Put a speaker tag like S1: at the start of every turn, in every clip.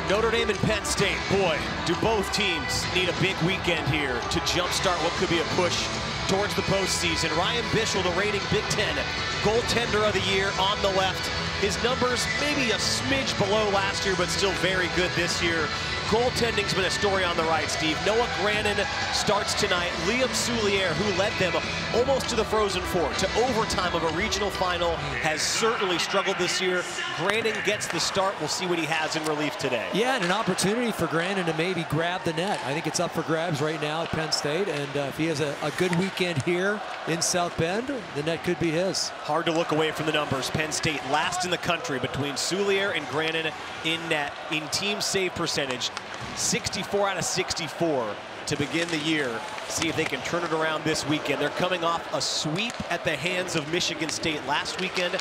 S1: Notre Dame and Penn State, boy, do both teams need a big weekend here to jumpstart what could be a push towards the postseason. Ryan Bischel, the reigning Big Ten goaltender of the year, on the left. His numbers maybe a smidge below last year, but still very good this year. Goaltending's been a story on the right, Steve. Noah Grannon starts tonight. Liam Soulier, who led them almost to the Frozen Four, to overtime of a regional final, has certainly struggled this year. Grannon gets the start. We'll see what he has in relief today.
S2: Yeah, and an opportunity for Grannon to maybe grab the net. I think it's up for grabs right now at Penn State, and if he has a good weekend here in South Bend, the net could be his.
S1: Hard to look away from the numbers. Penn State last in the country between Soulier and Grannon in net in team save percentage. 64 out of 64 to begin the year. See if they can turn it around this weekend. They're coming off a sweep at the hands of Michigan State last weekend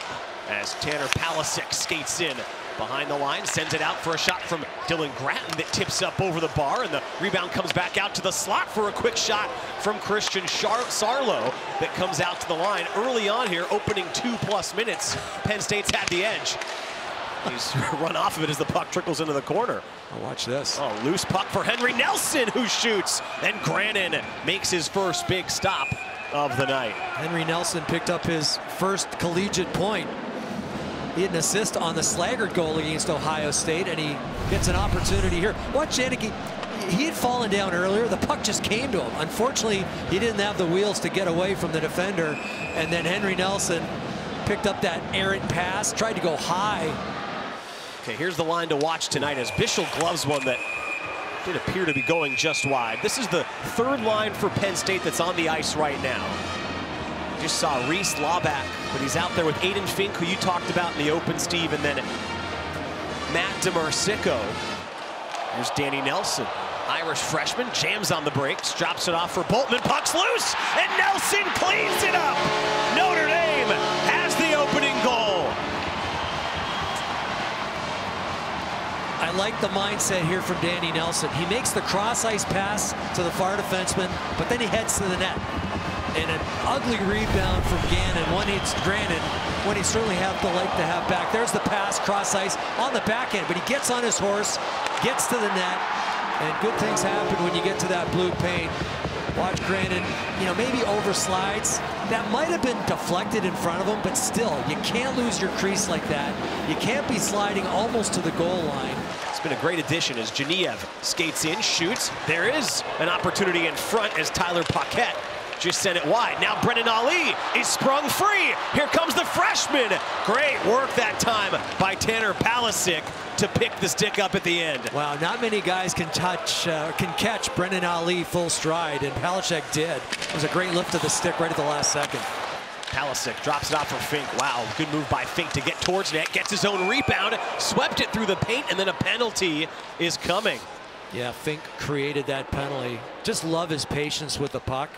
S1: as Tanner Palisic skates in behind the line, sends it out for a shot from Dylan Gratton that tips up over the bar, and the rebound comes back out to the slot for a quick shot from Christian Sarlo that comes out to the line. Early on here, opening 2+ minutes, Penn State's had the edge. He's run off of it as the puck trickles into the corner.
S2: Oh, watch this.
S1: Oh, loose puck for Henry Nelson, who shoots. And Grannon makes his first big stop of the night.
S2: Henry Nelson picked up his first collegiate point. He had an assist on the slaggered goal against Ohio State, and he gets an opportunity here. Watch Janicki. He had fallen down earlier. The puck just came to him. Unfortunately, he didn't have the wheels to get away from the defender. And then Henry Nelson picked up that errant pass, tried to go high.
S1: Okay, here's the line to watch tonight as Bischel gloves one that did appear to be going just wide. This is the third line for Penn State that's on the ice right now. Just saw Reese Laubach, but he's out there with Aiden Fink, who you talked about in the open, Steve, and then Matt DeMarsico. Here's Danny Nelson, Irish freshman, jams on the brakes, drops it off for Boltman, puck's loose, and Nelson cleans it up. Notre Dame has the opening goal.
S2: I like the mindset here from Danny Nelson. He makes the cross-ice pass to the far defenseman, but then he heads to the net. And an ugly rebound from Grannon. One he'd certainly have to like to have back. There's the pass, cross-ice on the back end, but he gets on his horse, gets to the net, and good things happen when you get to that blue paint. Watch Grannon, maybe overslides. That might have been deflected in front of him, but still, you can't lose your crease like that. You can't be sliding almost to the goal line.
S1: It's been a great addition as Genev skates in, shoots. There is an opportunity in front as Tyler Paquette just sent it wide. Now Brennan Ali is sprung free. Here comes the freshman. Great work that time by Tanner Palisic to pick the stick up at the end.
S2: Wow, not many guys can catch Brennan Ali full stride, and Palisic did. It was a great lift of the stick right at the last second.
S1: Palisic drops it off for Fink. Wow, good move by Fink to get towards net, gets his own rebound, swept it through the paint, and then a penalty is coming.
S2: Yeah, Fink created that penalty. Just love his patience with the puck.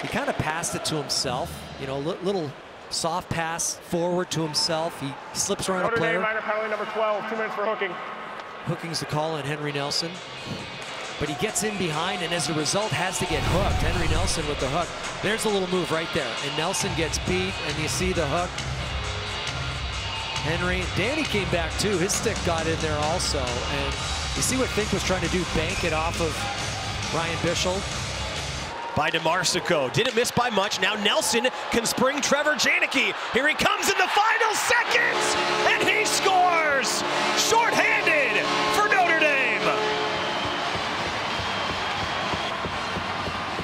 S2: He kind of passed it to himself, little soft pass forward to himself. He slips around a player.
S3: Notre Dame minor penalty number 12, 2 minutes for hooking.
S2: Hooking's the call on Henry Nelson. But he gets in behind, and as a result has to get hooked. Henry Nelson with the hook. There's a little move right there. And Nelson gets beat, and you see the hook. Danny came back too. His stick got in there also. And you see what Fink was trying to do, bank it off of Ryan Bischel.
S1: By DeMarsico, didn't miss by much. Now Nelson can spring Trevor Janicki. Here he comes in the final seconds, and he scores! Short-handed for Notre Dame.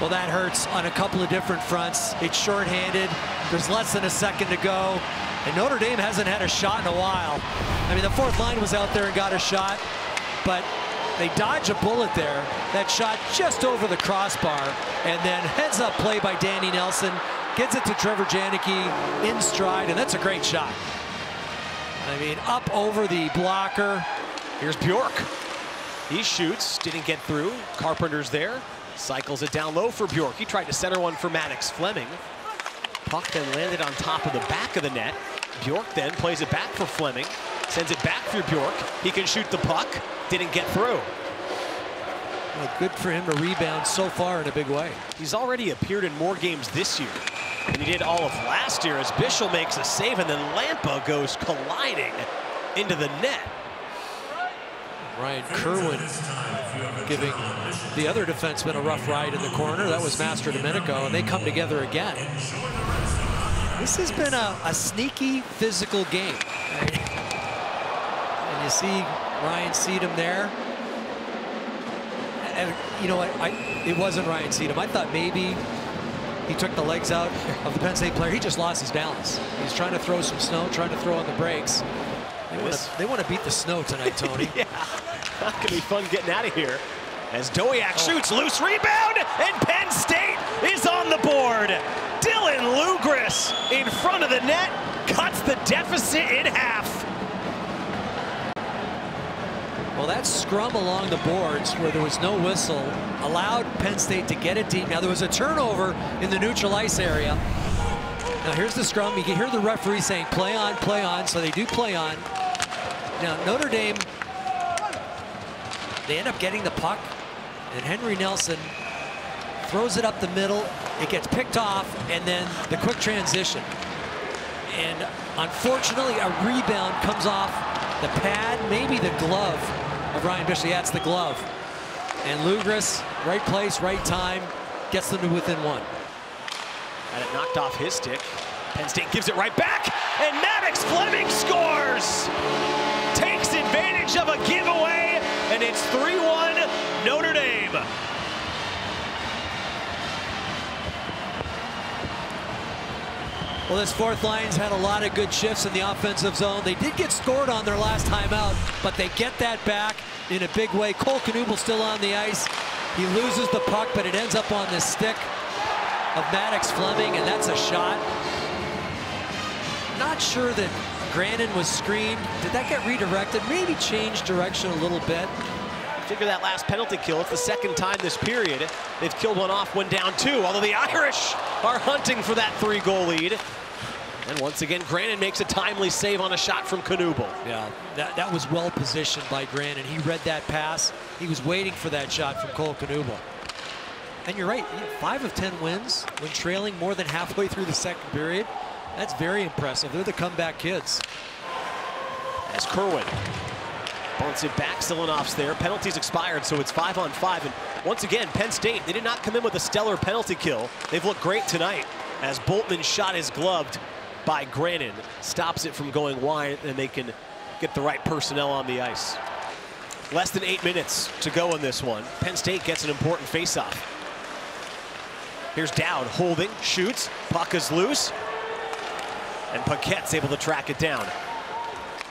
S2: Well, that hurts on a couple of different fronts. It's short-handed. There's less than a second to go, and Notre Dame hasn't had a shot in a while. I mean, the fourth line was out there and got a shot, but they dodge a bullet there. That shot just over the crossbar, and then heads-up play by Danny Nelson. Gets it to Trevor Janicki in stride, and that's a great shot. I mean, up over the blocker.
S1: Here's Bjork. He shoots, didn't get through. Carpenter's there, cycles it down low for Bjork. He tried to center one for Maddox Fleming. Puck then landed on top of the back of the net. Bjork then plays it back for Fleming. Sends it back through Bjork. He can shoot the puck. Didn't get through.
S2: Well, good for him to rebound so far in a big way.
S1: He's already appeared in more games this year than he did all of last year as Bischel makes a save, and then Lampa goes colliding into the net.
S2: Ryan Kerwin giving the other defenseman a rough ride in the corner. That was Master Domenico, and they come together again. This has been a sneaky physical game. Right? And you see Ryan Seedham there. And you know what? It wasn't Ryan Seedham. I thought maybe he took the legs out of the Penn State player. He just lost his balance. He's trying to throw some snow, trying to throw on the brakes. They want to beat the snow tonight, Tony.
S1: Yeah, not going to be fun getting out of here. As Dowiak shoots, loose rebound, and Penn State is on the board. Dylan Lugris in front of the net, cuts the deficit in half.
S2: Well, that scrum along the boards where there was no whistle allowed Penn State to get it deep. Now, there was a turnover in the neutral ice area. Now, here's the scrum. You can hear the referee saying, play on, so they do play on. Now, Notre Dame, they end up getting the puck, and Henry Nelson throws it up the middle. It gets picked off, and then the quick transition. And unfortunately, a rebound comes off the pad, maybe the glove of Ryan Bishop. Yeah, it's the glove. And Lugris, right place, right time, gets them to within one.
S1: And it knocked off his stick. Penn State gives it right back, and Maddox Fleming scores! Takes advantage of a giveaway, and it's 3-1 Notre Dame.
S2: Well, this fourth line's had a lot of good shifts in the offensive zone. They did get scored on their last time out, but they get that back in a big way. Cole Knuble still on the ice. He loses the puck, but it ends up on the stick of Maddox Fleming, and that's a shot. Not sure that Grannon was screened. Did that get redirected? Maybe change direction a little bit.
S1: Figure that last penalty kill. It's the second time this period they've killed one off, one down two, although the Irish are hunting for that 3-goal lead. And once again, Grannon makes a timely save on a shot from Knuble.
S2: Yeah, that was well positioned by Grannon. He read that pass. He was waiting for that shot from Cole Knuble. And you're right, 5 of 10 wins when trailing more than halfway through the second period. That's very impressive. They're the comeback kids.
S1: As Kerwin bunts it back, Silinov's there. Penalties expired, so it's 5-on-5. And once again, Penn State, they did not come in with a stellar penalty kill. They've looked great tonight as Boltman's shot is gloved by Grannon. Stops it from going wide, and they can get the right personnel on the ice. Less than 8 minutes to go in this one. Penn State gets an important faceoff. Here's Dowd holding, shoots, puck is loose, and Paquette's able to track it down.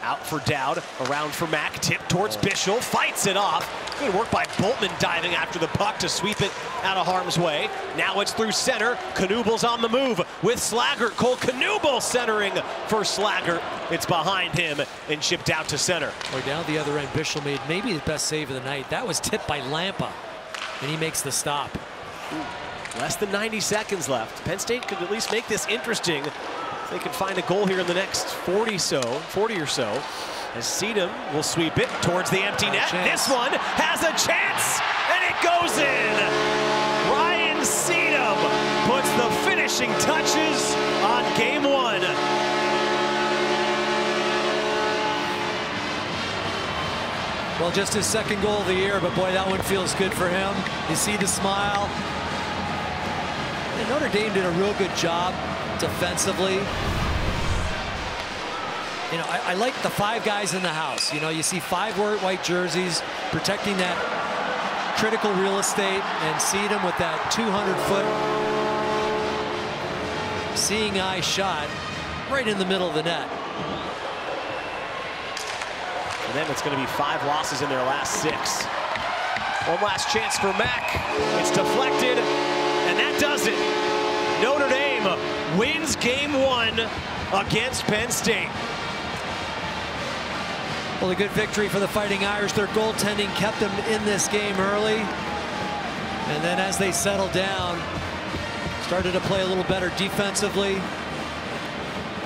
S1: Out for Dowd, around for Mack, tip towards Bishop, fights it off. Good work by Boltman diving after the puck to sweep it out of harm's way. Now it's through center, Knuble's on the move with Slaggert. Cole Knuble centering for Slaggert. It's behind him and chipped out to center.
S2: Or down the other end, Bishop made maybe the best save of the night. That was tipped by Lampa, and he makes the stop.
S1: Less than 90 seconds left. Penn State could at least make this interesting. They can find a goal here in the next 40 or so. As Seedham will sweep it towards the empty net. This one has a chance, and it goes in. Ryan Seedham puts the finishing touches on game one.
S2: Well, just his second goal of the year, but boy, that one feels good for him. You see the smile. And Notre Dame did a real good job defensively. You know, I like the 5 guys in the house. You know, you see 5 white jerseys protecting that critical real estate, and Seedham with that 200-foot seeing eye shot right in the middle of the net.
S1: For them, it's going to be 5 losses in their last 6. One last chance for Mack. It's deflected, and that does it. Notre Dame wins game 1 against Penn State.
S2: Well, a good victory for the Fighting Irish. Their goaltending kept them in this game early. And then as they settled down, started to play a little better defensively.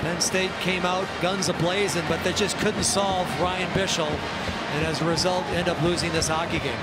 S2: Penn State came out guns a-blazing, but they just couldn't solve Ryan Bishop. And as a result, end up losing this hockey game.